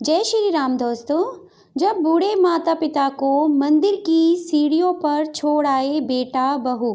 जय श्री राम दोस्तों। जब बूढ़े माता पिता को मंदिर की सीढ़ियों पर छोड़ आए बेटा बहू,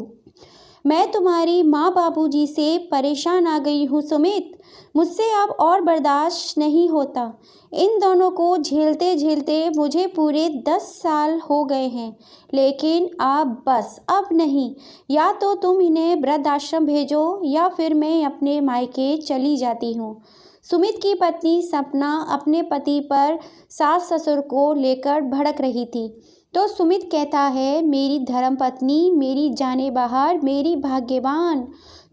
मैं तुम्हारी माँ बाबूजी से परेशान आ गई हूँ सुमित। मुझसे अब और बर्दाश्त नहीं होता। इन दोनों को झेलते झेलते मुझे पूरे 10 साल हो गए हैं, लेकिन अब बस अब नहीं। या तो तुम इन्हें वृद्धाश्रम भेजो या फिर मैं अपने मायके चली जाती हूँ। सुमित की पत्नी सपना अपने पति पर सास ससुर को लेकर भड़क रही थी, तो सुमित कहता है, मेरी धर्मपत्नी, मेरी जाने बाहर, मेरी भाग्यवान,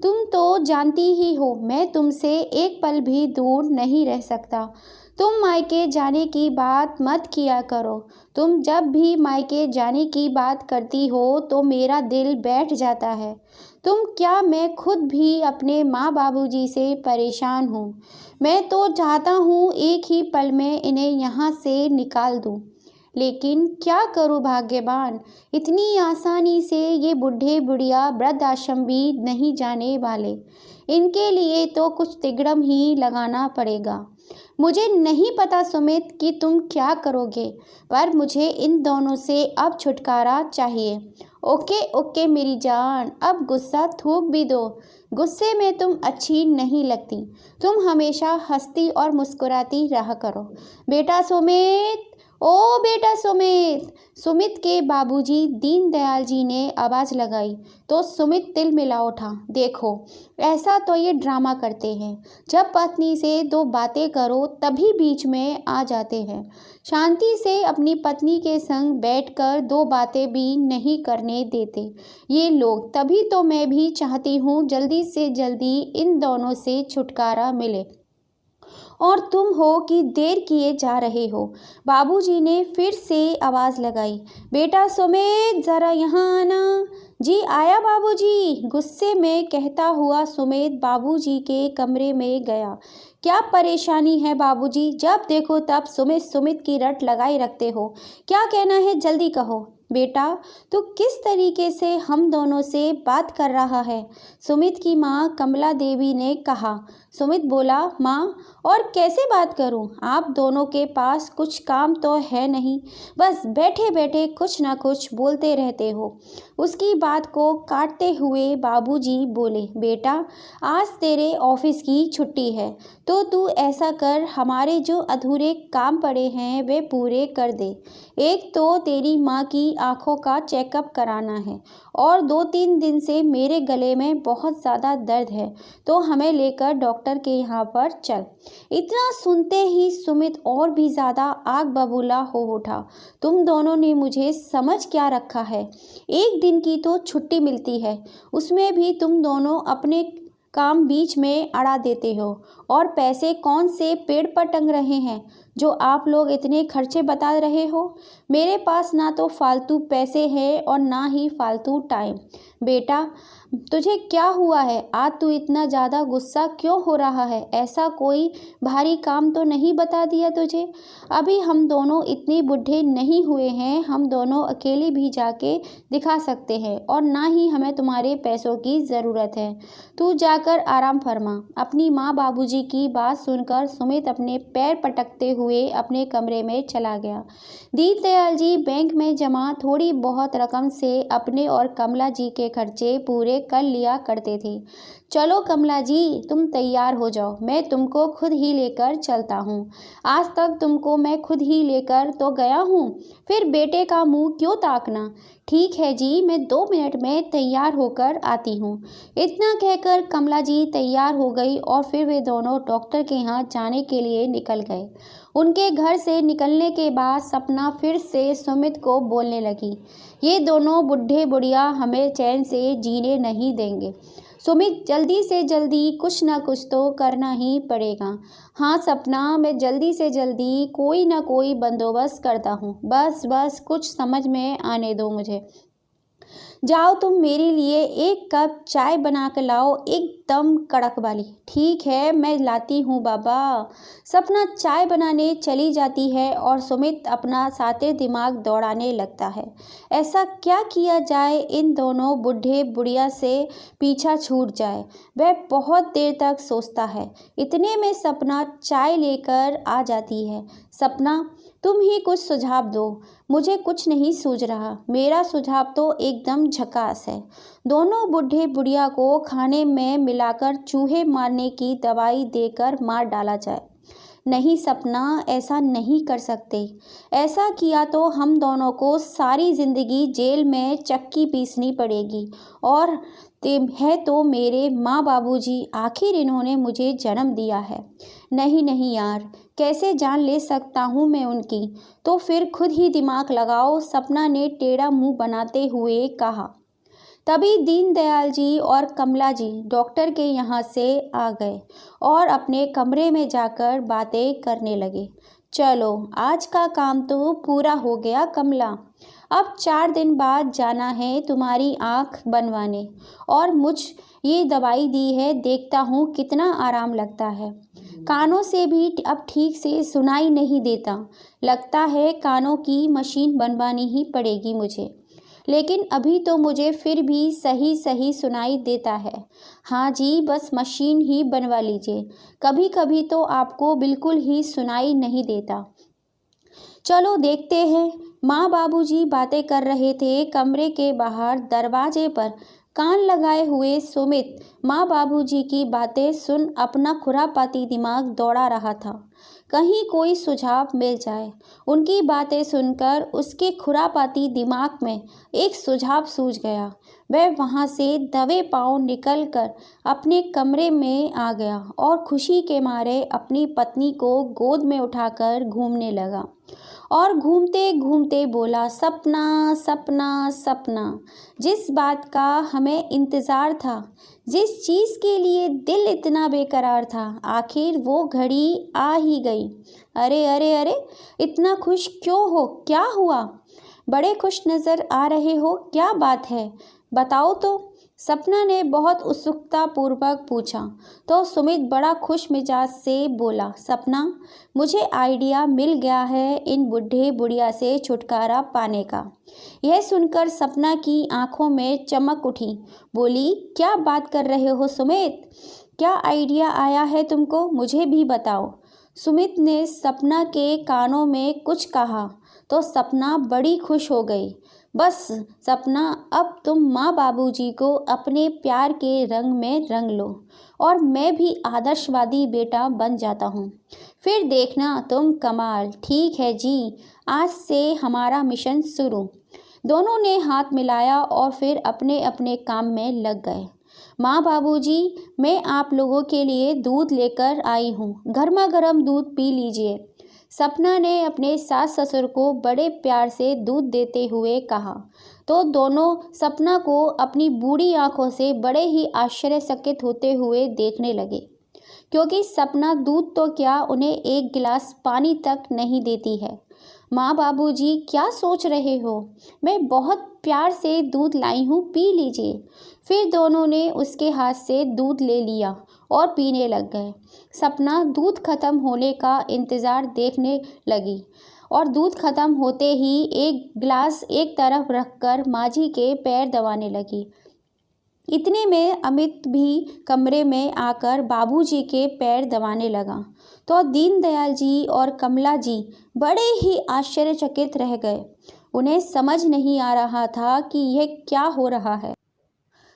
तुम तो जानती ही हो मैं तुमसे एक पल भी दूर नहीं रह सकता। तुम मायके जाने की बात मत किया करो। तुम जब भी मायके जाने की बात करती हो तो मेरा दिल बैठ जाता है। तुम क्या, मैं खुद भी अपने माँ बाबूजी से परेशान हूँ। मैं तो चाहता हूँ एक ही पल में इन्हें यहाँ से निकाल दूँ, लेकिन क्या करूँ भाग्यवान, इतनी आसानी से ये बूढ़े बुढ़िया वृद्धाश्रम भी नहीं जाने वाले। इनके लिए तो कुछ तिगड़म ही लगाना पड़ेगा। मुझे नहीं पता सुमित कि तुम क्या करोगे, पर मुझे इन दोनों से अब छुटकारा चाहिए। ओके ओके मेरी जान, अब गुस्सा थूक भी दो। गुस्से में तुम अच्छी नहीं लगती। तुम हमेशा हंसती और मुस्कुराती रहा करो। बेटा सुमित, ओ बेटा सुमित। सुमित के बाबूजी दीनदयाल जी ने आवाज़ लगाई तो सुमित तिल मिला उठा। देखो, ऐसा तो ये ड्रामा करते हैं। जब पत्नी से दो बातें करो तभी बीच में आ जाते हैं। शांति से अपनी पत्नी के संग बैठकर दो बातें भी नहीं करने देते ये लोग। तभी तो मैं भी चाहती हूँ जल्दी से जल्दी इन दोनों से छुटकारा मिले, और तुम हो कि देर किए जा रहे हो। बाबूजी ने फिर से आवाज़ लगाई, बेटा सुमित ज़रा यहाँ आना। जी आया बाबूजी, गुस्से में कहता हुआ सुमित बाबूजी के कमरे में गया। क्या परेशानी है बाबूजी? जब देखो तब सुमित सुमित की रट लगाई रखते हो। क्या कहना है जल्दी कहो। बेटा, तू किस तरीके से हम दोनों से बात कर रहा है? सुमित की माँ कमला देवी ने कहा। सुमित बोला, माँ, और कैसे बात करूं? आप दोनों के पास कुछ काम तो है नहीं, बस बैठे बैठे कुछ ना कुछ बोलते रहते हो। उसकी बात को काटते हुए बाबूजी बोले, बेटा, आज तेरे ऑफिस की छुट्टी है, तो तू ऐसा कर, हमारे जो अधूरे काम पड़े हैं वे पूरे कर दे। एक तो तेरी माँ की आँखों का चेकअप कराना है, और 2-3 दिन से मेरे गले में बहुत ज़्यादा दर्द है, तो हमें लेकर डॉक्टर के यहाँ पर चल। इतना सुनते ही सुमित और भी ज़्यादा आग बबूला हो उठा। तुम दोनों ने मुझे समझ क्या रखा है? एक दिन की तो छुट्टी मिलती है, उसमें भी तुम दोनों अपने काम बीच में अड़ा देते हो। और पैसे कौन से पेड़ पर टंग रहे हैं जो आप लोग इतने खर्चे बता रहे हो? मेरे पास ना तो फालतू पैसे हैं और ना ही फालतू टाइम। बेटा, तुझे क्या हुआ है? आज तू इतना ज़्यादा गुस्सा क्यों हो रहा है? ऐसा कोई भारी काम तो नहीं बता दिया तुझे? अभी हम दोनों इतने बुढ़े नहीं हुए हैं, हम दोनों अकेले भी जाके दिखा सकते हैं, और ना ही हमें तुम्हारे पैसों की ज़रूरत है। तू जाकर आराम फरमा। अपनी माँ बाबूजी की बात सुनकर सुमित अपने पैर पटकते हुए अपने कमरे में चला गया। दीनदयाल जी बैंक में जमा थोड़ी बहुत रकम से अपने और कमला जी के खर्चे पूरे कर लिया करते थे। चलो कमला जी, तुम तैयार हो जाओ, मैं तुमको खुद ही लेकर चलता हूँ। आज तक तुमको मैं खुद ही लेकर तो गया हूँ, फिर बेटे का मुंह क्यों ताकना? ठीक है जी, मैं 2 मिनट में तैयार होकर आती हूँ। इतना कहकर कमला जी तैयार हो गई और फिर वे दोनों डॉक्टर के यहाँ जाने के लिए निकल गए। उनके घर से निकलने के बाद सपना फिर से सुमित को बोलने लगी, ये दोनों बुढ़े बुढ़िया हमें चैन से जीने नहीं देंगे। सुमित, जल्दी से जल्दी कुछ ना कुछ तो करना ही पड़ेगा। हाँ सपना, मैं जल्दी से जल्दी कोई ना कोई बंदोबस्त करता हूँ, बस बस कुछ समझ में आने दो मुझे। जाओ तुम मेरे लिए एक कप चाय बना कर लाओ, एकदम कड़क वाली। ठीक है, मैं लाती हूँ बाबा। सपना चाय बनाने चली जाती है और सुमित अपना सातिर दिमाग दौड़ाने लगता है। ऐसा क्या किया जाए इन दोनों बूढ़े बुढ़िया से पीछा छूट जाए। वह बहुत देर तक सोचता है। इतने में सपना चाय लेकर आ जाती है। सपना, तुम ही कुछ सुझाव दो, मुझे कुछ नहीं सूझ रहा। मेरा सुझाव तो एकदम झकास है। दोनों बूढ़े बुढ़िया को खाने में मिलाकर चूहे मारने की दवाई देकर मार डाला जाए। नहीं सपना, ऐसा नहीं कर सकते। ऐसा किया तो हम दोनों को सारी जिंदगी जेल में चक्की पीसनी पड़ेगी। और है तो मेरे माँ बाबूजी, आखिर इन्होंने मुझे जन्म दिया है। नहीं नहीं यार, कैसे जान ले सकता हूँ मैं उनकी। तो फिर खुद ही दिमाग लगाओ, सपना ने टेढ़ा मुंह बनाते हुए कहा। तभी दीनदयाल जी और कमला जी डॉक्टर के यहाँ से आ गए और अपने कमरे में जाकर बातें करने लगे। चलो, आज का काम तो पूरा हो गया कमला। अब 4 दिन बाद जाना है तुम्हारी आँख बनवाने, और मुझ ये दवाई दी है, देखता हूँ कितना आराम लगता है। कानों से भी अब ठीक से सुनाई नहीं देता। लगता है कानों की मशीन बनवानी ही पड़ेगी मुझे। लेकिन अभी तो मुझे फिर भी सही सही सुनाई देता है। हाँ जी, बस मशीन ही बनवा लीजिए। कभी कभी तो आपको बिल्कुल ही सुनाई नहीं देता। चलो देखते हैं। माँ बाबूजी बातें कर रहे थे। कमरे के बाहर दरवाजे पर कान लगाए हुए सुमित माँ बाबूजी की बातें सुन अपना खुरापाती दिमाग दौड़ा रहा था। कहीं कोई सुझाव मिल जाए। उनकी बातें सुनकर उसके खुरापाती दिमाग में एक सुझाव सूझ गया। वह वहाँ से दबे पांव निकलकर अपने कमरे में आ गया और खुशी के मारे अपनी पत्नी को गोद में उठाकर घूमने लगा और घूमते घूमते बोला, सपना सपना सपना। जिस बात का हमें इंतज़ार था, जिस चीज़ के लिए दिल इतना बेकरार था, आखिर वो घड़ी आ ही गई। अरे अरे अरे, इतना खुश क्यों हो? क्या हुआ? बड़े खुश नज़र आ रहे हो, क्या बात है? बताओ तो। सपना ने बहुत उत्सुकता पूर्वक पूछा। तो सुमित बड़ा खुश मिजाज से बोला, सपना, मुझे आइडिया मिल गया है इन बूढ़े बुढ़िया से छुटकारा पाने का। यह सुनकर सपना की आंखों में चमक उठी। बोली, क्या बात कर रहे हो सुमित? क्या आइडिया आया है तुमको? मुझे भी बताओ। सुमित ने सपना के कानों में कुछ कहा तो सपना बड़ी खुश हो गई। बस सपना, अब तुम माँ बाबूजी को अपने प्यार के रंग में रंग लो और मैं भी आदर्शवादी बेटा बन जाता हूँ। फिर देखना तुम कमाल। ठीक है जी, आज से हमारा मिशन शुरू। दोनों ने हाथ मिलाया और फिर अपने अपने काम में लग गए। माँ बाबूजी, मैं आप लोगों के लिए दूध लेकर आई हूँ, गर्मा गर्म दूध पी लीजिए। सपना ने अपने सास ससुर को बड़े प्यार से दूध देते हुए कहा। तो दोनों सपना को अपनी बूढ़ी आंखों से बड़े ही आश्चर्यचकित होते हुए देखने लगे, क्योंकि सपना दूध तो क्या, उन्हें एक गिलास पानी तक नहीं देती है। माँ बाबूजी, क्या सोच रहे हो? मैं बहुत प्यार से दूध लाई हूँ, पी लीजिए। फिर दोनों ने उसके हाथ से दूध ले लिया और पीने लग गए। सपना दूध खत्म होने का इंतज़ार देखने लगी और दूध खत्म होते ही एक गिलास एक तरफ रखकर माँ जी के पैर दबाने लगी। इतने में अमित भी कमरे में आकर बाबूजी के पैर दबाने लगा। तो दीनदयाल जी और कमला जी बड़े ही आश्चर्यचकित रह गए। उन्हें समझ नहीं आ रहा था कि यह क्या हो रहा है।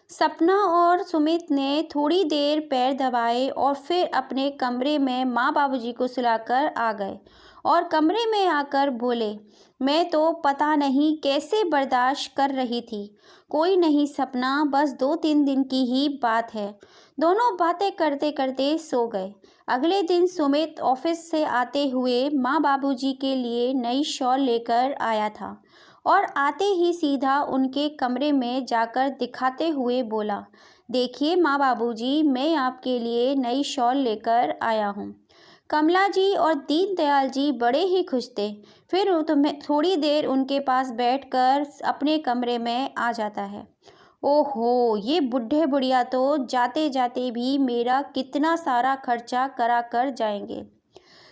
सपना और सुमित ने थोड़ी देर पैर दबाए और फिर अपने कमरे में माँ बाबूजी को सुलाकर आ गए और कमरे में आकर बोले, मैं तो पता नहीं कैसे बर्दाश्त कर रही थी। कोई नहीं सपना, बस 2-3 दिन की ही बात है। दोनों बातें करते करते सो गए। अगले दिन सुमित ऑफिस से आते हुए माँ बाबूजी के लिए नई शॉल लेकर आया था और आते ही सीधा उनके कमरे में जाकर दिखाते हुए बोला, देखिए माँ बाबूजी, मैं आपके लिए नई शॉल लेकर आया हूँ। कमला जी और दीनदयाल जी बड़े ही खुश थे। फिर तुम्हें थोड़ी देर उनके पास बैठकर अपने कमरे में आ जाता है। ओहो, ये बुढ़े बुढ़िया तो जाते जाते भी मेरा कितना सारा खर्चा करा कर जाएंगे।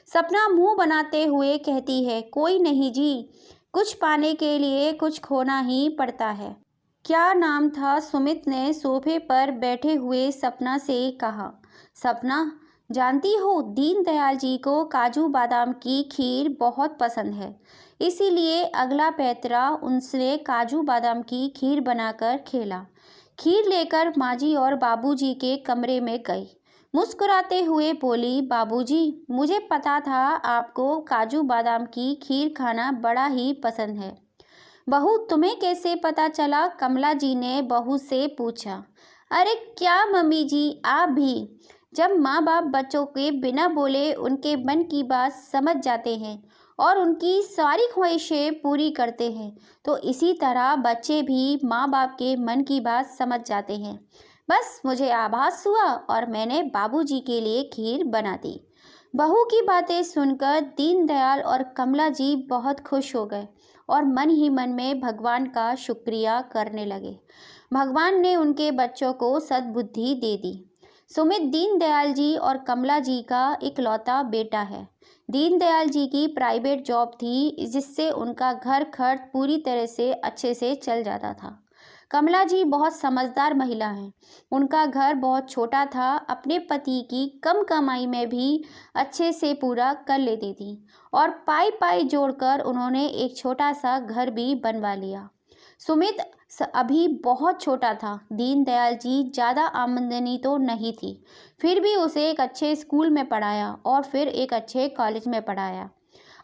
सपना मुंह बनाते हुए कहती है, कोई नहीं जी, कुछ पाने के लिए कुछ खोना ही पड़ता है। क्या नाम था? सुमित ने सोफे पर बैठे हुए सपना से कहा। सपना, जानती हो दीनदयाल जी को काजू बादाम की खीर बहुत पसंद है, इसीलिए अगला पैतरा उनसे काजू बादाम की खीर बनाकर खेला। खीर लेकर माँ जी और बाबूजी के कमरे में गई। मुस्कुराते हुए बोली, बाबूजी, मुझे पता था आपको काजू बादाम की खीर खाना बड़ा ही पसंद है। बहू, तुम्हें कैसे पता चला? कमला जी ने बहू से पूछा। अरे क्या मम्मी जी, आप भी। जब माँ बाप बच्चों के बिना बोले उनके मन की बात समझ जाते हैं और उनकी सारी ख्वाहिशें पूरी करते हैं, तो इसी तरह बच्चे भी माँ बाप के मन की बात समझ जाते हैं। बस मुझे आभास हुआ और मैंने बाबूजी के लिए खीर बना दी। बहू की बातें सुनकर दीनदयाल और कमला जी बहुत खुश हो गए और मन ही मन में भगवान का शुक्रिया करने लगे। भगवान ने उनके बच्चों को सद्बुद्धि दे दी। सुमित दीनदयाल जी और कमला जी का इकलौता बेटा है। दीनदयाल जी की प्राइवेट जॉब थी, जिससे उनका घर खर्च पूरी तरह से अच्छे से चल जाता था। कमला जी बहुत समझदार महिला हैं। उनका घर बहुत छोटा था, अपने पति की कम कमाई में भी अच्छे से पूरा कर लेती थी और पाई पाई जोड़कर उन्होंने एक छोटा सा घर भी बनवा लिया। सुमित अभी बहुत छोटा था। दीनदयाल जी ज़्यादा आमदनी तो नहीं थी, फिर भी उसे एक अच्छे स्कूल में पढ़ाया और फिर एक अच्छे कॉलेज में पढ़ाया।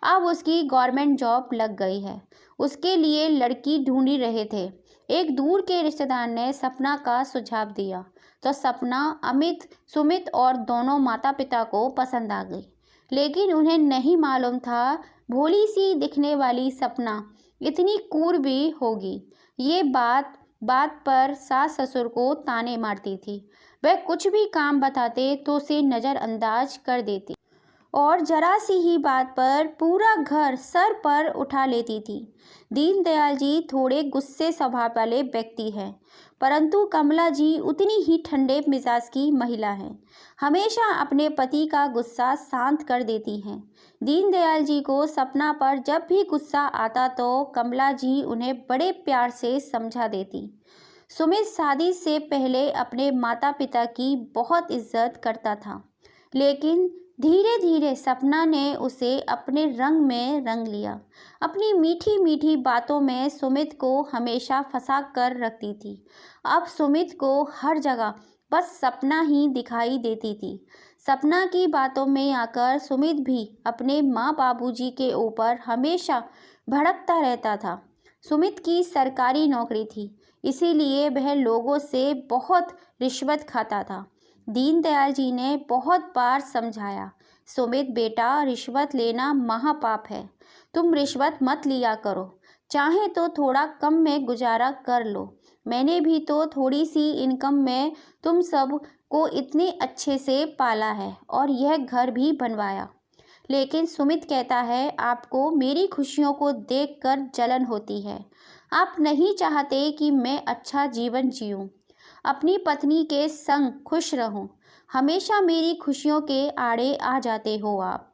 अब उसकी गवर्नमेंट जॉब लग गई है। उसके लिए लड़की ढूंढी रहे थे। एक दूर के रिश्तेदार ने सपना का सुझाव दिया, तो सपना अमित सुमित और दोनों माता पिता को पसंद आ गई। लेकिन उन्हें नहीं मालूम था भोली सी दिखने वाली सपना इतनी क्रूर भी होगी। ये बात बात पर सास ससुर को ताने मारती थी। वह कुछ भी काम बताते तो उसे नज़रअंदाज कर देती और जरा सी ही बात पर पूरा घर सर पर उठा लेती थी। दीनदयाल जी थोड़े गुस्से स्वभाव वाले व्यक्ति हैं, परंतु कमला जी उतनी ही ठंडे मिजाज की महिला हैं। हमेशा अपने पति का गुस्सा शांत कर देती हैं। दीनदयाल जी को सपना पर जब भी गुस्सा आता तो कमला जी उन्हें बड़े प्यार से समझा देती। सुमित शादी से पहले अपने माता पिता की बहुत इज्जत करता था, लेकिन धीरे धीरे सपना ने उसे अपने रंग में रंग लिया। अपनी मीठी मीठी बातों में सुमित को हमेशा फंसा कर रखती थी। अब सुमित को हर जगह बस सपना ही दिखाई देती थी। सपना की बातों में आकर सुमित भी अपने माँ बाबूजी के ऊपर हमेशा भड़कता रहता था। सुमित की सरकारी नौकरी थी, इसीलिए वह लोगों से बहुत रिश्वत खाता था। दीनदयाल जी ने बहुत बार समझाया, सुमित बेटा, रिश्वत लेना महापाप है। तुम रिश्वत मत लिया करो, चाहे तो थोड़ा कम में गुजारा कर लो। मैंने भी तो थोड़ी सी इनकम में तुम सब को इतने अच्छे से पाला है और यह घर भी बनवाया। लेकिन सुमित कहता है, आपको मेरी खुशियों को देखकर जलन होती है। आप नहीं चाहते कि मैं अच्छा जीवन जीऊं, अपनी पत्नी के संग खुश रहूं। हमेशा मेरी खुशियों के आड़े आ जाते हो आप।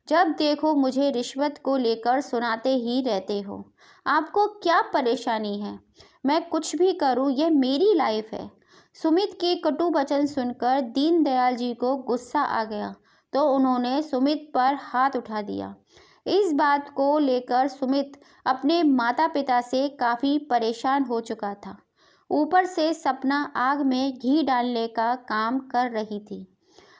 जब देखो मुझे रिश्वत को लेकर सुनाते ही रहते हो। आपको क्या परेशानी है? मैं कुछ भी करूं, यह मेरी लाइफ है। सुमित के कटु वचन सुनकर दीनदयाल जी को गुस्सा आ गया, तो उन्होंने सुमित पर हाथ उठा दिया। इस बात को लेकर सुमित अपने माता पिता से काफ़ी परेशान हो चुका था। ऊपर से सपना आग में घी डालने का काम कर रही थी।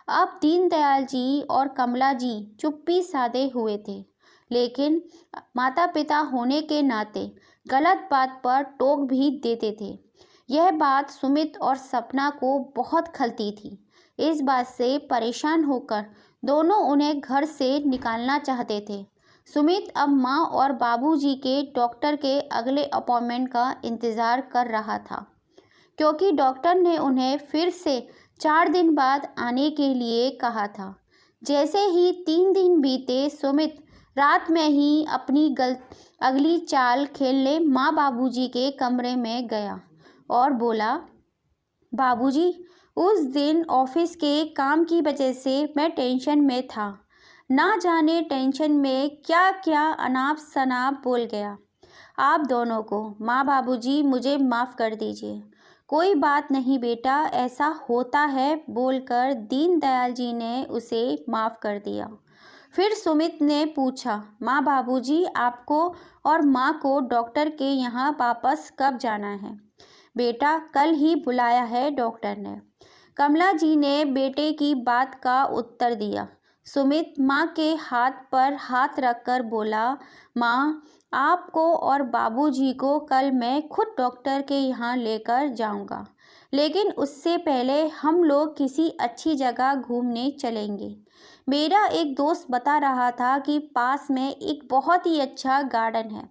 अब दीनदयाल जी और कमला जी चुप्पी साधे हुए थे, लेकिन माता पिता होने के नाते गलत बात पर टोक भी देते थे। यह बात सुमित और सपना को बहुत खलती थी। इस बात से परेशान होकर दोनों उन्हें घर से निकालना चाहते थे। सुमित अब माँ और बाबूजी के डॉक्टर के अगले अपॉइंटमेंट का इंतज़ार कर रहा था, क्योंकि डॉक्टर ने उन्हें फिर से 4 दिन बाद आने के लिए कहा था। जैसे ही 3 दिन बीते, सुमित रात में ही अपनी अगली चाल खेलने माँ बाबूजी के कमरे में गया। और बोला, बाबूजी, उस दिन ऑफिस के काम की वजह से मैं टेंशन में था। ना जाने टेंशन में क्या क्या अनाप शनाप बोल गया आप दोनों को। माँ बाबूजी, मुझे माफ़ कर दीजिए। कोई बात नहीं बेटा, ऐसा होता है, बोलकर दीनदयाल जी ने उसे माफ़ कर दिया। फिर सुमित ने पूछा, माँ बाबूजी, आपको और माँ को डॉक्टर के यहाँ वापस कब जाना है? बेटा, कल ही बुलाया है डॉक्टर ने। कमला जी ने बेटे की बात का उत्तर दिया। सुमित माँ के हाथ पर हाथ रखकर बोला, माँ, आपको और बाबूजी को कल मैं खुद डॉक्टर के यहाँ लेकर जाऊँगा, लेकिन उससे पहले हम लोग किसी अच्छी जगह घूमने चलेंगे। मेरा एक दोस्त बता रहा था कि पास में एक बहुत ही अच्छा गार्डन है।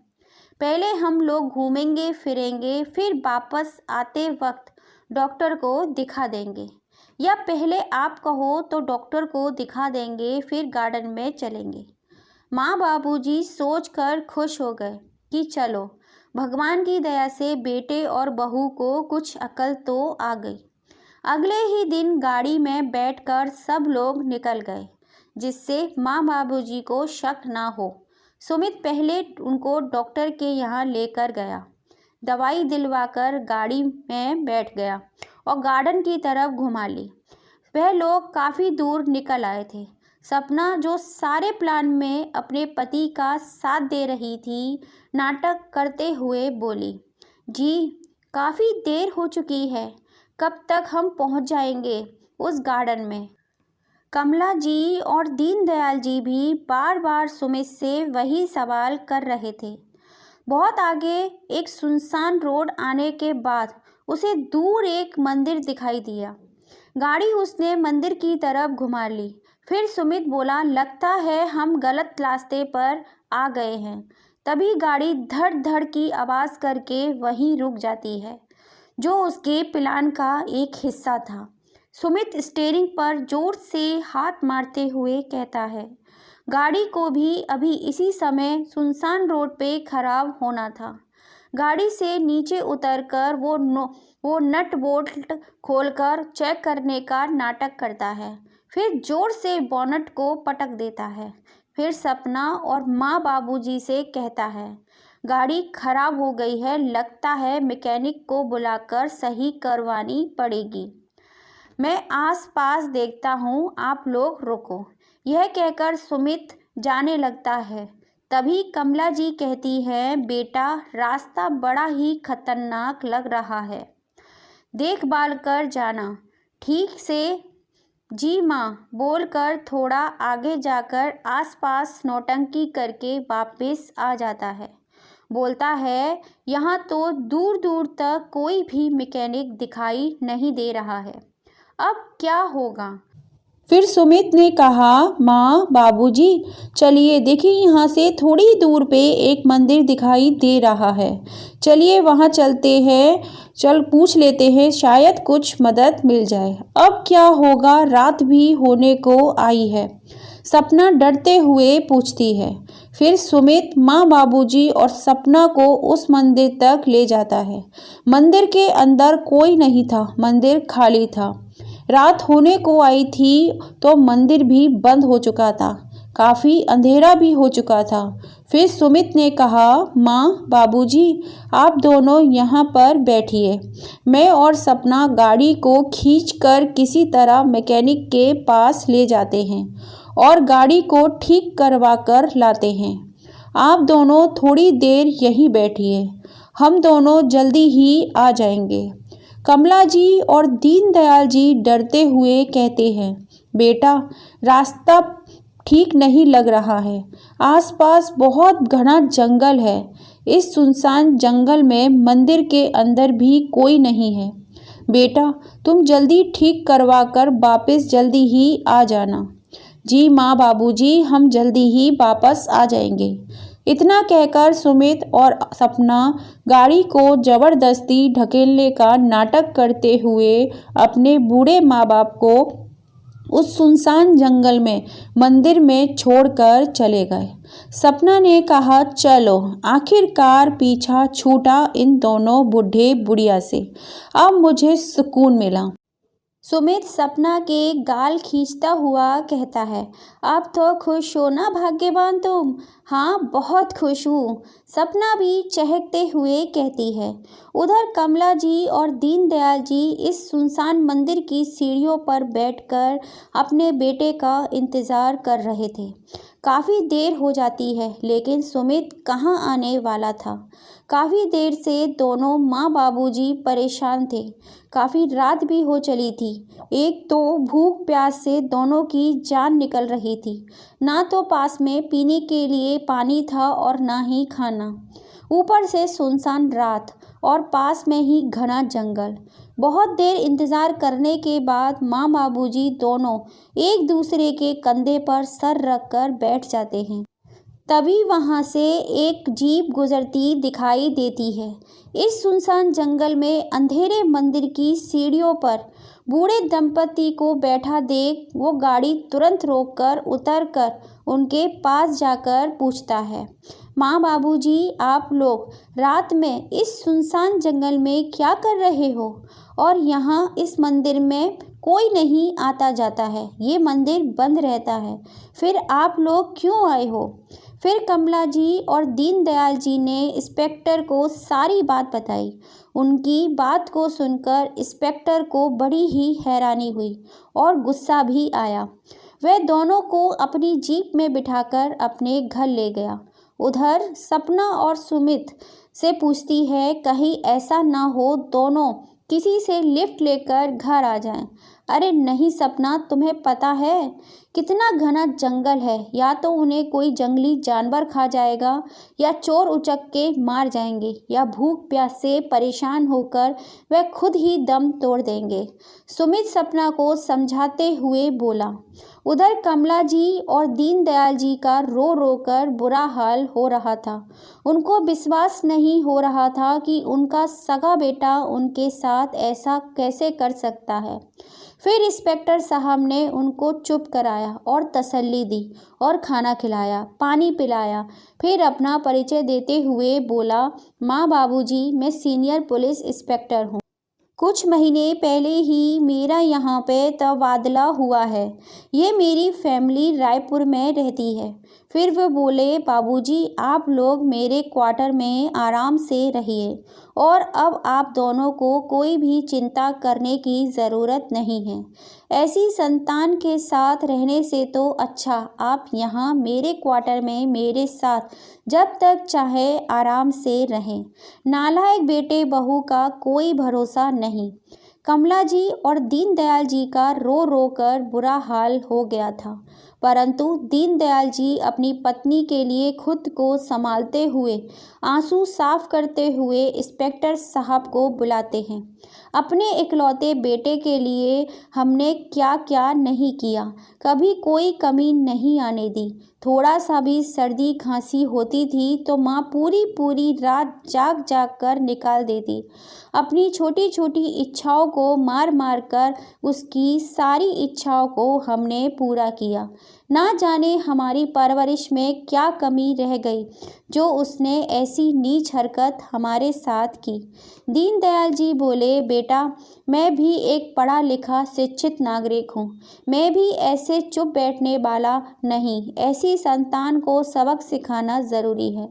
पहले हम लोग घूमेंगे फिरेंगे, फिर वापस आते वक्त डॉक्टर को दिखा देंगे, या पहले आप कहो तो डॉक्टर को दिखा देंगे, फिर गार्डन में चलेंगे। माँ बाबूजी सोचकर खुश हो गए कि चलो, भगवान की दया से बेटे और बहू को कुछ अकल तो आ गई। अगले ही दिन गाड़ी में बैठकर सब लोग निकल गए, जिससे माँ बाबूजी को शक ना हो। सुमित पहले उनको डॉक्टर के यहाँ लेकर गया, दवाई दिलवाकर गाड़ी में बैठ गया और गार्डन की तरफ घुमा ली। वह लोग काफ़ी दूर निकल आए थे। सपना, जो सारे प्लान में अपने पति का साथ दे रही थी, नाटक करते हुए बोली, जी, काफ़ी देर हो चुकी है, कब तक हम पहुंच जाएंगे उस गार्डन में? कमला जी और दीनदयाल जी भी बार बार सुमित से वही सवाल कर रहे थे। बहुत आगे एक सुनसान रोड आने के बाद उसे दूर एक मंदिर दिखाई दिया। गाड़ी उसने मंदिर की तरफ घुमा ली। फिर सुमित बोला, लगता है हम गलत रास्ते पर आ गए हैं। तभी गाड़ी धड़ धड़ की आवाज़ करके वहीं रुक जाती है, जो उसके प्लान का एक हिस्सा था। सुमित स्टीयरिंग पर जोर से हाथ मारते हुए कहता है, गाड़ी को भी अभी इसी समय सुनसान रोड पे खराब होना था। गाड़ी से नीचे उतरकर वो नट बोल्ट खोलकर चेक करने का नाटक करता है, फिर जोर से बोनट को पटक देता है। फिर सपना और माँ बाबूजी से कहता है, गाड़ी खराब हो गई है, लगता है मैकेनिक को बुलाकर सही करवानी पड़ेगी। मैं आस-पास देखता हूँ, आप लोग रुको। यह कहकर सुमित जाने लगता है। तभी कमला जी कहती है, बेटा, रास्ता बड़ा ही खतरनाक लग रहा है, देखभाल कर जाना ठीक से। जी माँ, बोलकर थोड़ा आगे जाकर आसपास नौटंकी करके वापस आ जाता है। बोलता है, यहाँ तो दूर दूर तक कोई भी मैकेनिक दिखाई नहीं दे रहा है, अब क्या होगा? फिर सुमित ने कहा, माँ बाबूजी, चलिए देखिए, यहाँ से थोड़ी दूर पे एक मंदिर दिखाई दे रहा है, चलिए वहाँ चलते हैं, चल पूछ लेते हैं, शायद कुछ मदद मिल जाए। अब क्या होगा, रात भी होने को आई है, सपना डरते हुए पूछती है। फिर सुमित माँ बाबूजी और सपना को उस मंदिर तक ले जाता है। मंदिर के अंदर कोई नहीं था, मंदिर खाली था। रात होने को आई थी तो मंदिर भी बंद हो चुका था, काफ़ी अंधेरा भी हो चुका था। फिर सुमित ने कहा, माँ बाबूजी, आप दोनों यहाँ पर बैठिए, मैं और सपना गाड़ी को खींचकर किसी तरह मैकेनिक के पास ले जाते हैं और गाड़ी को ठीक करवा कर लाते हैं। आप दोनों थोड़ी देर यहीं बैठिए, हम दोनों जल्दी ही आ जाएंगे। कमला जी और दीनदयाल जी डरते हुए कहते हैं, बेटा, रास्ता ठीक नहीं लग रहा है, आसपास बहुत घना जंगल है, इस सुनसान जंगल में मंदिर के अंदर भी कोई नहीं है। बेटा, तुम जल्दी ठीक करवा कर वापस जल्दी ही आ जाना। जी माँ बाबूजी, हम जल्दी ही वापस आ जाएंगे। इतना कहकर सुमित और सपना गाड़ी को ज़बरदस्ती ढकेलने का नाटक करते हुए अपने बूढ़े माँ बाप को उस सुनसान जंगल में मंदिर में छोड़कर चले गए। सपना ने कहा, चलो, आखिरकार पीछा छूटा इन दोनों बूढ़े बुढ़िया से। अब मुझे सुकून मिला। सुमित सपना के गाल खींचता हुआ कहता है, अब तो खुश हो ना भाग्यवान तुम। हाँ, बहुत खुश हूँ, सपना भी चहकते हुए कहती है। उधर कमला जी और दीनदयाल जी इस सुनसान मंदिर की सीढ़ियों पर बैठकर अपने बेटे का इंतज़ार कर रहे थे। काफ़ी देर हो जाती है, लेकिन सुमित कहाँ आने वाला था। काफ़ी देर से दोनों माँ बाबूजी परेशान थे। काफ़ी रात भी हो चली थी। एक तो भूख प्यास से दोनों की जान निकल रही थी। ना तो पास में पीने के लिए पानी था और ना ही खाना। ऊपर से सुनसान रात और पास में ही घना जंगल। बहुत देर इंतज़ार करने के बाद माँ बाबूजी दोनों एक दूसरे के कंधे पर सर रख कर बैठ जाते हैं। तभी वहाँ से एक जीप गुजरती दिखाई देती है। इस सुनसान जंगल में अंधेरे मंदिर की सीढ़ियों पर बूढ़े दंपति को बैठा देख वो गाड़ी तुरंत रोककर उतरकर उनके पास जाकर पूछता है, माँ बाबूजी, आप लोग रात में इस सुनसान जंगल में क्या कर रहे हो? और यहाँ इस मंदिर में कोई नहीं आता जाता है, ये मंदिर बंद रहता है, फिर आप लोग क्यों आए हो? फिर कमला जी और दीनदयाल जी ने इंस्पेक्टर को सारी बात बताई। उनकी बात को सुनकर इंस्पेक्टर को बड़ी ही हैरानी हुई और गुस्सा भी आया। वह दोनों को अपनी जीप में बिठाकर अपने घर ले गया। उधर सपना और सुमित से पूछती है, कहीं ऐसा ना हो दोनों किसी से लिफ्ट लेकर घर आ जाएं। अरे नहीं सपना, तुम्हें पता है कितना घना जंगल है, या तो उन्हें कोई जंगली जानवर खा जाएगा, या चोर उचक के मार जाएंगे, या भूख प्यास से परेशान होकर वह खुद ही दम तोड़ देंगे। सुमित सपना को समझाते हुए बोला। उधर कमला जी और दीनदयाल जी का रो रो कर बुरा हाल हो रहा था। उनको विश्वास नहीं हो रहा था कि उनका सगा बेटा उनके साथ ऐसा कैसे कर सकता है। फिर इंस्पेक्टर साहब ने उनको चुप कराया और तसल्ली दी और खाना खिलाया, पानी पिलाया। फिर अपना परिचय देते हुए बोला, माँ बाबूजी, मैं सीनियर पुलिस इंस्पेक्टर हूँ। कुछ महीने पहले ही मेरा यहाँ पे तबादला हुआ है। ये मेरी फैमिली रायपुर में रहती है। फिर वो बोले, बाबूजी, आप लोग मेरे क्वार्टर में आराम से रहिए और अब आप दोनों को कोई भी चिंता करने की ज़रूरत नहीं है। ऐसी संतान के साथ रहने से तो अच्छा आप यहाँ मेरे क्वार्टर में मेरे साथ जब तक चाहे आराम से रहें। नालायक बेटे बहू का कोई भरोसा नहीं। कमला जी और दीनदयाल जी का रो रो कर बुरा हाल हो गया था, परंतु दीनदयाल जी अपनी पत्नी के लिए खुद को संभालते हुए आंसू साफ करते हुए इंस्पेक्टर साहब को बुलाते हैं। अपने इकलौते बेटे के लिए हमने क्या क्या नहीं किया, कभी कोई कमी नहीं आने दी। थोड़ा सा भी सर्दी खांसी होती थी तो माँ पूरी पूरी रात जाग जाग कर निकाल देती। अपनी छोटी छोटी इच्छाओं को मार मार कर उसकी सारी इच्छाओं को हमने पूरा किया। ना जाने हमारी परवरिश में क्या कमी रह गई जो उसने ऐसी नीच हरकत हमारे साथ की। दीनदयाल जी बोले, बेटा, मैं भी एक पढ़ा लिखा शिक्षित नागरिक हूँ। मैं भी ऐसे चुप बैठने वाला नहीं। ऐसी संतान को सबक सिखाना ज़रूरी है,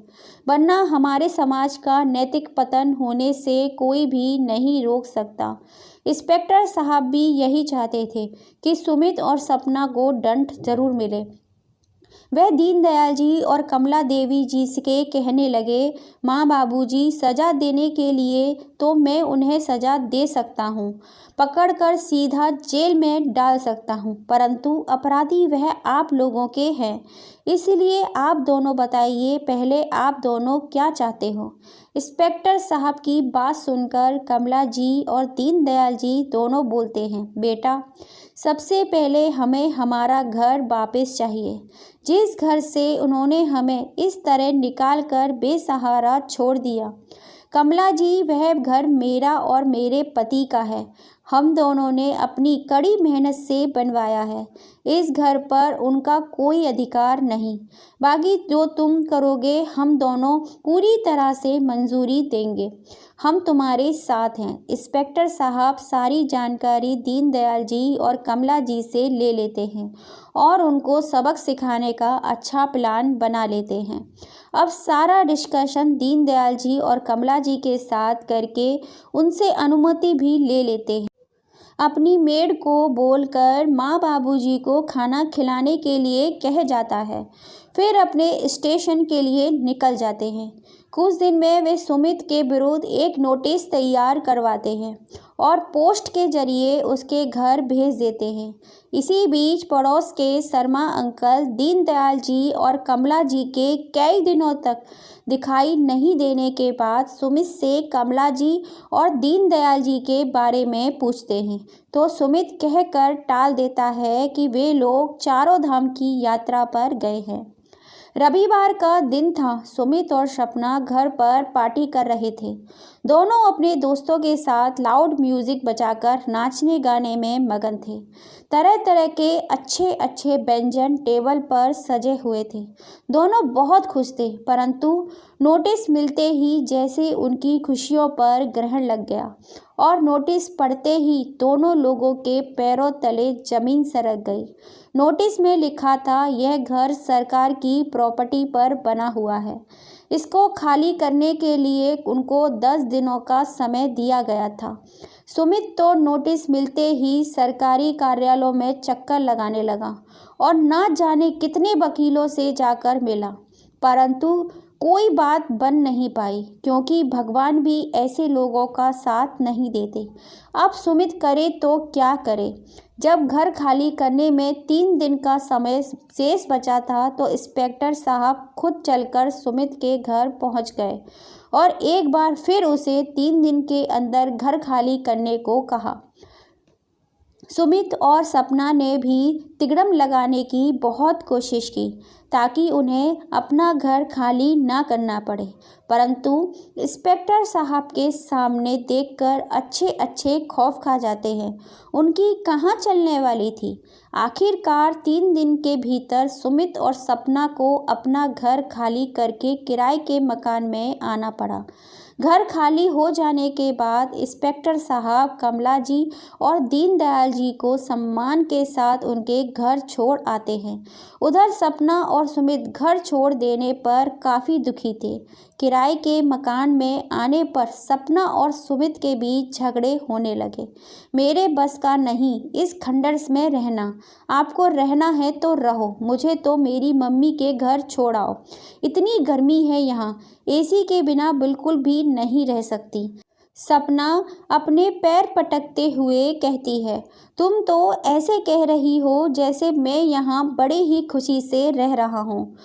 वरना हमारे समाज का नैतिक पतन होने से कोई भी नहीं रोक सकता। इंस्पेक्टर साहब भी यही चाहते थे कि सुमित और सपना को दंड जरूर मिले। वह दीनदयाल जी और कमला देवी जी से कहने लगे, माँ बाबूजी, सज़ा देने के लिए तो मैं उन्हें सज़ा दे सकता हूँ, पकड़कर सीधा जेल में डाल सकता हूँ, परंतु अपराधी वह आप लोगों के हैं। इसलिए आप दोनों बताइए, पहले आप दोनों क्या चाहते हो? इंस्पेक्टर साहब की बात सुनकर कमला जी और दीनदयाल जी दोनों बोलते हैं, बेटा, सबसे पहले हमें हमारा घर वापस चाहिए, जिस घर से उन्होंने हमें इस तरह निकाल कर बेसहारा छोड़ दिया। कमला जी, वह घर मेरा और मेरे पति का है। हम दोनों ने अपनी कड़ी मेहनत से बनवाया है। इस घर पर उनका कोई अधिकार नहीं। बाकी जो तुम करोगे हम दोनों पूरी तरह से मंजूरी देंगे। हम तुम्हारे साथ हैं। इंस्पेक्टर साहब सारी जानकारी दीनदयाल जी और कमला जी से ले लेते हैं और उनको सबक सिखाने का अच्छा प्लान बना लेते हैं। अब सारा डिस्कशन दीनदयाल जी और कमला जी के साथ करके उनसे अनुमति भी ले लेते हैं। अपनी मेड को बोलकर माँ बाबूजी को खाना खिलाने के लिए कह जाता है। फिर अपने स्टेशन के लिए निकल जाते हैं। कुछ दिन में वे सुमित के विरुद्ध एक नोटिस तैयार करवाते हैं और पोस्ट के जरिए उसके घर भेज देते हैं। इसी बीच पड़ोस के शर्मा अंकल दीनदयाल जी और कमला जी के कई दिनों तक दिखाई नहीं देने के बाद सुमित से कमला जी और दीनदयाल जी के बारे में पूछते हैं तो सुमित कहकर टाल देता है कि वे लोग चारों धाम की यात्रा पर गए हैं। रविवार का दिन था। सुमित और सपना घर पर पार्टी कर रहे थे। दोनों अपने दोस्तों के साथ लाउड म्यूजिक बजाकर नाचने गाने में मगन थे। तरह तरह के अच्छे अच्छे व्यंजन टेबल पर सजे हुए थे। दोनों बहुत खुश थे, परंतु नोटिस मिलते ही जैसे उनकी खुशियों पर ग्रहण लग गया और नोटिस पढ़ते ही दोनों लोगों के पैरों तले जमीन सरक गई। नोटिस में लिखा था, यह घर सरकार की प्रॉपर्टी पर बना हुआ है। इसको खाली करने के लिए उनको 10 दिनों का समय दिया गया था। सुमित तो नोटिस मिलते ही सरकारी कार्यालयों में चक्कर लगाने लगा और ना जाने कितने वकीलों से जाकर मिला, परंतु कोई बात बन नहीं पाई क्योंकि भगवान भी ऐसे लोगों का साथ नहीं देते। अब सुमित करे तो क्या करे। जब घर खाली करने में 3 दिन का समय शेष बचा था तो इंस्पेक्टर साहब खुद चलकर सुमित के घर पहुंच गए और एक बार फिर उसे 3 दिन के अंदर घर खाली करने को कहा। सुमित और सपना ने भी तिगड़म लगाने की बहुत कोशिश की ताकि उन्हें अपना घर खाली ना करना पड़े, परंतु इंस्पेक्टर साहब के सामने देखकर अच्छे अच्छे खौफ खा जाते हैं। उनकी कहाँ चलने वाली थी। आखिरकार 3 दिन के भीतर सुमित और सपना को अपना घर खाली करके किराए के मकान में आना पड़ा। घर खाली हो जाने के बाद इंस्पेक्टर साहब कमला जी और दीनदयाल जी को सम्मान के साथ उनके घर छोड़ आते हैं। उधर सपना और सुमित घर छोड़ देने पर काफ़ी दुखी थे। किराए के मकान में आने पर सपना और सुमित के बीच झगड़े होने लगे। मेरे बस का नहीं इस खंडर में रहना। आपको रहना है तो रहो, मुझे तो मेरी मम्मी के घर छोड़ाओ। इतनी गर्मी है यहाँ, एसी के बिना बिल्कुल भी नहीं रह सकती। सपना अपने पैर पटकते हुए कहती है, तुम तो ऐसे कह रही हो जैसे मैं यहाँ बड़े ही खुशी से रह रहा हूँ।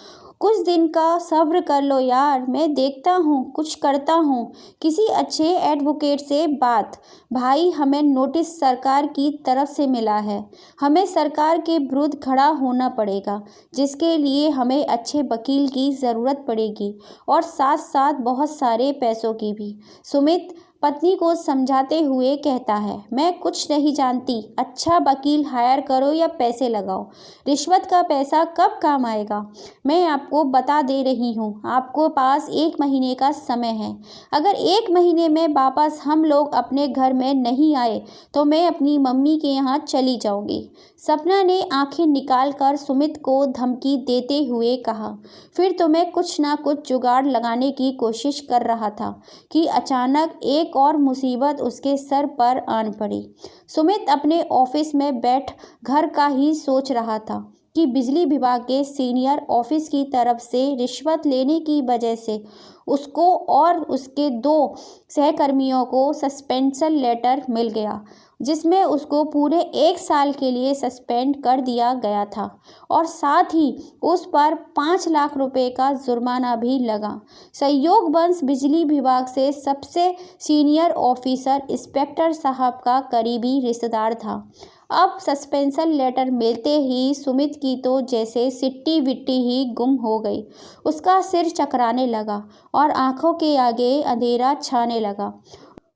कुछ दिन का सब्र कर लो यार, मैं देखता हूँ, कुछ करता हूँ। किसी अच्छे एडवोकेट से बात। भाई, हमें नोटिस सरकार की तरफ से मिला है। हमें सरकार के विरुद्ध खड़ा होना पड़ेगा, जिसके लिए हमें अच्छे वकील की ज़रूरत पड़ेगी और साथ साथ बहुत सारे पैसों की भी। सुमित पत्नी को समझाते हुए कहता है, मैं कुछ नहीं जानती। अच्छा वकील हायर करो या पैसे लगाओ, रिश्वत का पैसा कब काम आएगा। मैं आपको बता दे रही हूँ, आपको पास 1 महीने का समय है। अगर 1 महीने में वापस हम लोग अपने घर में नहीं आए तो मैं अपनी मम्मी के यहाँ चली जाऊँगी। सपना ने आंखें निकालकर सुमित को धमकी देते हुए कहा। फिर तो मैं कुछ ना कुछ जुगाड़ लगाने की कोशिश कर रहा था कि अचानक एक और मुसीबत उसके सर पर आन पड़ी। सुमित अपने ऑफिस में बैठ घर का ही सोच रहा था कि बिजली विभाग के सीनियर ऑफिस की तरफ से रिश्वत लेने की वजह से उसको और उसके 2 सहकर्मियों को सस्पेंशन लेटर मिल गया, जिसमें उसको पूरे 1 साल के लिए सस्पेंड कर दिया गया था और साथ ही उस पर 5 लाख रुपए का जुर्माना भी लगा। संयोगवश बिजली विभाग से सबसे सीनियर ऑफिसर इंस्पेक्टर साहब का करीबी रिश्तेदार था। अब सस्पेंशन लेटर मिलते ही सुमित की तो जैसे सिट्टी विट्टी ही गुम हो गई। उसका सिर चकराने लगा और आंखों के आगे अंधेरा छाने लगा।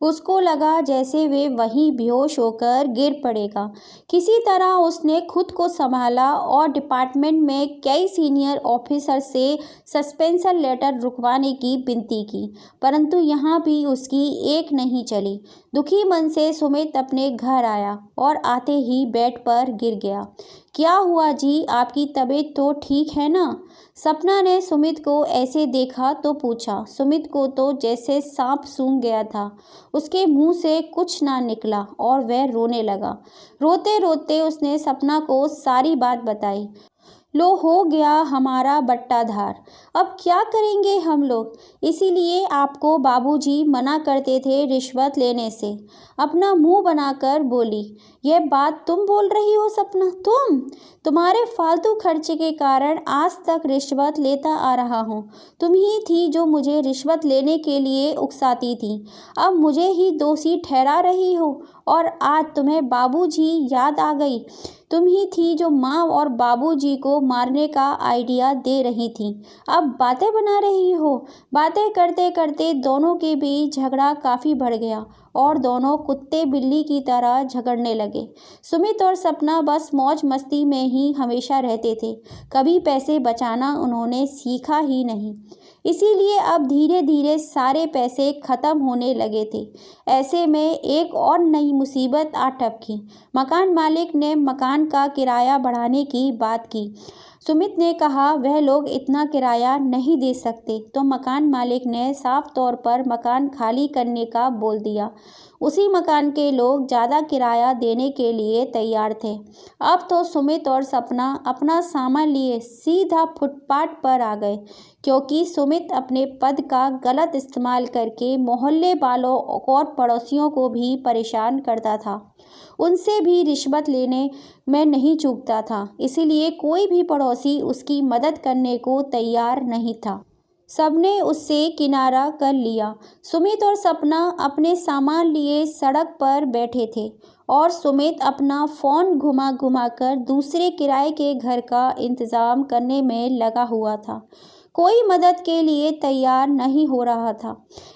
उसको लगा जैसे वे वहीं बेहोश होकर गिर पड़ेगा। किसी तरह उसने खुद को संभाला और डिपार्टमेंट में कई सीनियर ऑफिसर से सस्पेंशन लेटर रुकवाने की विनती की, परंतु यहाँ भी उसकी एक नहीं चली। दुखी मन से सुमित अपने घर आया और आते ही बेड पर गिर गया। क्या हुआ जी, आपकी तबीयत तो ठीक है ना? सपना ने सुमित को ऐसे देखा तो पूछा। सुमित को तो जैसे सांप सूंघ गया था। उसके मुंह से कुछ ना निकला और वह रोने लगा। रोते रोते उसने सपना को सारी बात बताई। लो, हो गया हमारा बट्टाधार। अब क्या करेंगे हम लोग? इसीलिए आपको बाबूजी मना करते थे रिश्वत लेने से। अपना मुंह बनाकर बोली। यह बात तुम बोल रही हो सपना? तुम्हारे फालतू खर्चे के कारण आज तक रिश्वत लेता आ रहा हूँ। तुम ही थी जो मुझे रिश्वत लेने के लिए उकसाती थी। अब मुझे ही दोषी ठहरा रही हो और आज तुम्हें बाबूजी याद आ गई। तुम ही थी जो माँ और बाबूजी को मारने का आइडिया दे रही थी। अब बातें बना रही हो। बातें करते करते दोनों के बीच झगड़ा काफ़ी बढ़ गया और दोनों कुत्ते बिल्ली की तरह झगड़ने लगे। सुमित और सपना बस मौज मस्ती में ही हमेशा रहते थे। कभी पैसे बचाना उन्होंने सीखा ही नहीं। इसीलिए अब धीरे धीरे सारे पैसे ख़त्म होने लगे थे। ऐसे में एक और नई मुसीबत आ टपकी। मकान मालिक ने मकान का किराया बढ़ाने की बात की। सुमित ने कहा वह लोग इतना किराया नहीं दे सकते, तो मकान मालिक ने साफ तौर पर मकान खाली करने का बोल दिया। उसी मकान के लोग ज़्यादा किराया देने के लिए तैयार थे। अब तो सुमित और सपना अपना सामान लिए सीधा फुटपाथ पर आ गए, क्योंकि सुमित अपने पद का गलत इस्तेमाल करके मोहल्ले वालों और पड़ोसियों को भी परेशान करता था। उनसे भी रिश्वत लेने में नहीं चूकता था, इसीलिए कोई भी पड़ोसी उसकी मदद करने को तैयार नहीं था। सबने उससे किनारा कर लिया। सुमित और सपना अपने सामान लिए सड़क पर बैठे थे और सुमित अपना फ़ोन घुमा घुमा कर दूसरे किराए के घर का इंतज़ाम करने में लगा हुआ था। कोई मदद के लिए तैयार नहीं हो रहा था।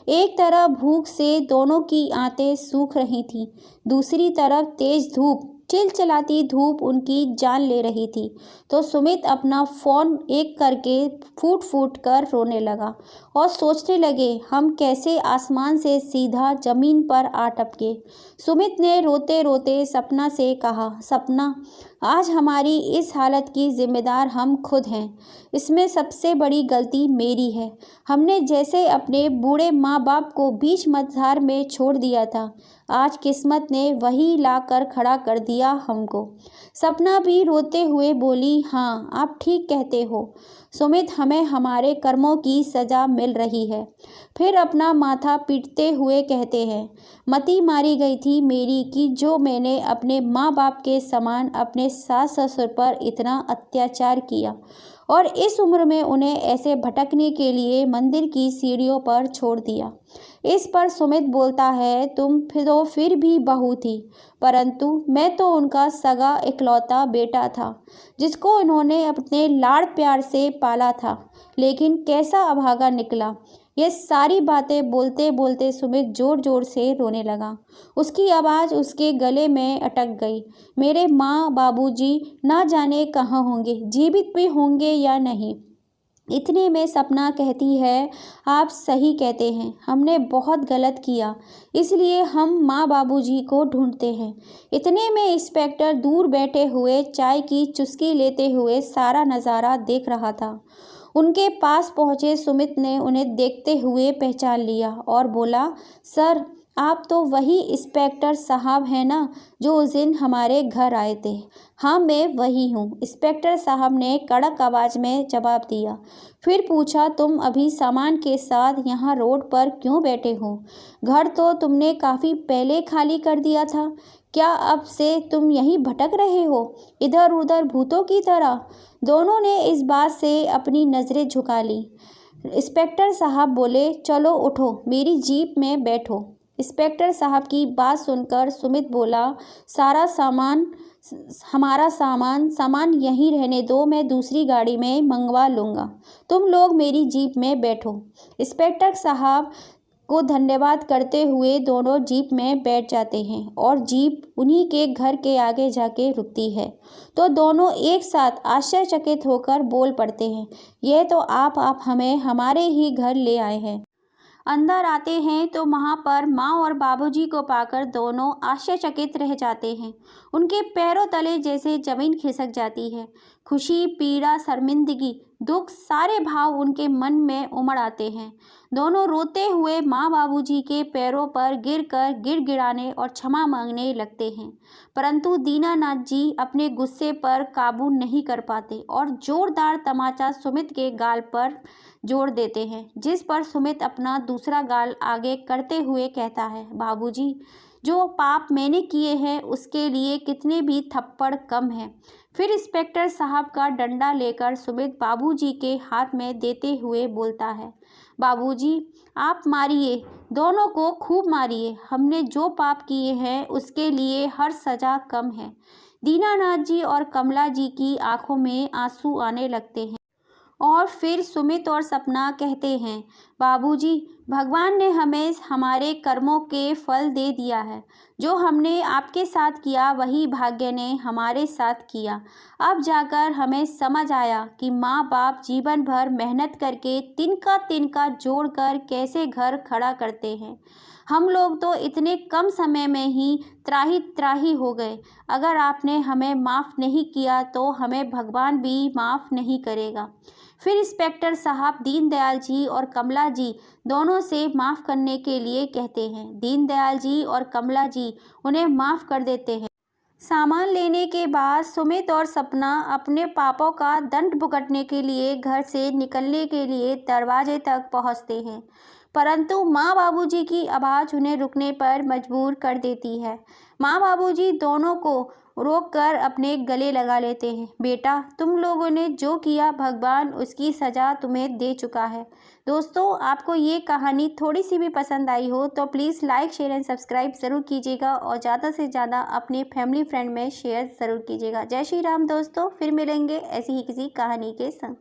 एक तरफ भूख से दोनों की आंतें सूख रही थीं, दूसरी तरफ तेज़ धूप, चिलचिलाती धूप उनकी जान ले रही थी। तो सुमित अपना फ़ोन एक करके फूट फूट कर रोने लगा और सोचने लगे हम कैसे आसमान से सीधा ज़मीन पर आ टपके। सुमित ने रोते रोते सपना से कहा, सपना, आज हमारी इस हालत की जिम्मेदार हम खुद हैं। इसमें सबसे बड़ी गलती मेरी है। हमने जैसे अपने बूढ़े माँ बाप को बीच मझधार में छोड़ दिया था, आज किस्मत ने वही ला कर खड़ा कर दिया हमको। सपना भी रोते हुए बोली, हाँ आप ठीक कहते हो सुमित, हमें हमारे कर्मों की सज़ा मिल रही है। फिर अपना माथा पीटते हुए कहते हैं, मती मारी गई थी मेरी कि जो मैंने अपने माँ बाप के समान अपने सास ससुर पर इतना अत्याचार किया और इस उम्र में उन्हें ऐसे भटकने के लिए मंदिर की सीढ़ियों पर छोड़ दिया। इस पर सुमित बोलता है, तुम फिर भी बहू थी, परंतु मैं तो उनका सगा इकलौता बेटा था जिसको इन्होंने अपने लाड़ प्यार से पाला था, लेकिन कैसा अभागा निकला। ये सारी बातें बोलते बोलते सुमित जोर जोर से रोने लगा। उसकी आवाज़ उसके गले में अटक गई। मेरे माँ बाबूजी ना जाने कहाँ होंगे, जीवित भी होंगे या नहीं। इतने में सपना कहती है, आप सही कहते हैं, हमने बहुत गलत किया, इसलिए हम माँ बाबूजी को ढूंढते हैं। इतने में इंस्पेक्टर दूर बैठे हुए चाय की चुस्की लेते हुए सारा नज़ारा देख रहा था। उनके पास पहुँचे सुमित ने उन्हें देखते हुए पहचान लिया और बोला, सर, आप तो वही इंस्पेक्टर साहब हैं ना जो उस दिन हमारे घर आए थे? हाँ, मैं वही हूँ, इंस्पेक्टर साहब ने कड़क आवाज़ में जवाब दिया। फिर पूछा, तुम अभी सामान के साथ यहाँ रोड पर क्यों बैठे हो? घर तो तुमने काफ़ी पहले खाली कर दिया था। क्या अब से तुम यहीं भटक रहे हो, इधर उधर भूतों की तरह? दोनों ने इस बात से अपनी नज़रें झुका ली। इंस्पेक्टर साहब बोले, चलो उठो, मेरी जीप में बैठो। इंस्पेक्टर साहब की बात सुनकर सुमित बोला, हमारा सामान यहीं रहने दो, मैं दूसरी गाड़ी में मंगवा लूँगा, तुम लोग मेरी जीप में बैठो। इंस्पेक्टर साहब को धन्यवाद करते हुए दोनों जीप में बैठ जाते हैं और जीप उन्हीं के घर के आगे जाके रुकती है। तो दोनों एक साथ आश्चर्यचकित होकर बोल पड़ते हैं, यह तो आप हमें हमारे ही घर ले आए हैं। अंदर आते हैं तो वहाँ पर माँ और बाबूजी को पाकर दोनों आश्चर्यचकित रह जाते हैं। उनके पैरों तले जैसे जमीन खिसक जाती है। खुशी, पीड़ा, शर्मिंदगी, दुख, सारे भाव उनके मन में उमड़ आते हैं। दोनों रोते हुए माँ बाबूजी के पैरों पर गिरकर गिड़गिड़ाने और क्षमा मांगने लगते हैं। परंतु दीनानाथ जी अपने गुस्से पर काबू नहीं कर पाते और जोरदार तमाचा सुमित के गाल पर जोड़ देते हैं, जिस पर सुमित अपना दूसरा गाल आगे करते हुए कहता है, बाबूजी, जो पाप मैंने किए हैं उसके लिए कितने भी थप्पड़ कम है। फिर इंस्पेक्टर साहब का डंडा लेकर सुमित बाबूजी के हाथ में देते हुए बोलता है, बाबूजी, आप मारिए, दोनों को खूब मारिए। हमने जो पाप किए हैं उसके लिए हर सज़ा कम है। दीनानाथ जी और कमला जी की आंखों में आंसू आने लगते हैं और फिर सुमित और सपना कहते हैं, बाबूजी, भगवान ने हमें हमारे कर्मों के फल दे दिया है। जो हमने आपके साथ किया वही भाग्य ने हमारे साथ किया। अब जाकर हमें समझ आया कि माँ बाप जीवन भर मेहनत करके तिनका तिनका जोड़कर कैसे घर खड़ा करते हैं। हम लोग तो इतने कम समय में ही त्राही त्राही हो गए। अगर आपने हमें माफ़ नहीं किया तो हमें भगवान भी माफ़ नहीं करेगा। फिर इंस्पेक्टर साहब दीनदयाल जी और कमला जी दोनों से माफ़ करने के लिए कहते हैं। दीनदयाल जी और कमला जी उन्हें माफ़ कर देते हैं। सामान लेने के बाद सुमित और सपना अपने पापों का दंड भुगतने के लिए घर से निकलने के लिए दरवाजे तक पहुंचते हैं, परंतु माँ बाबूजी की आवाज़ उन्हें रुकने पर मजबूर कर देती है। माँ बाबूजी दोनों को रोककर अपने गले लगा लेते हैं। बेटा, तुम लोगों ने जो किया भगवान उसकी सज़ा तुम्हें दे चुका है। दोस्तों, आपको ये कहानी थोड़ी सी भी पसंद आई हो तो please like, share and subscribe ज़रूर कीजिएगा और ज़्यादा से ज़्यादा अपने फैमिली फ्रेंड में शेयर ज़रूर कीजिएगा। जय श्री राम दोस्तों, फिर मिलेंगे ऐसी ही किसी कहानी के संग।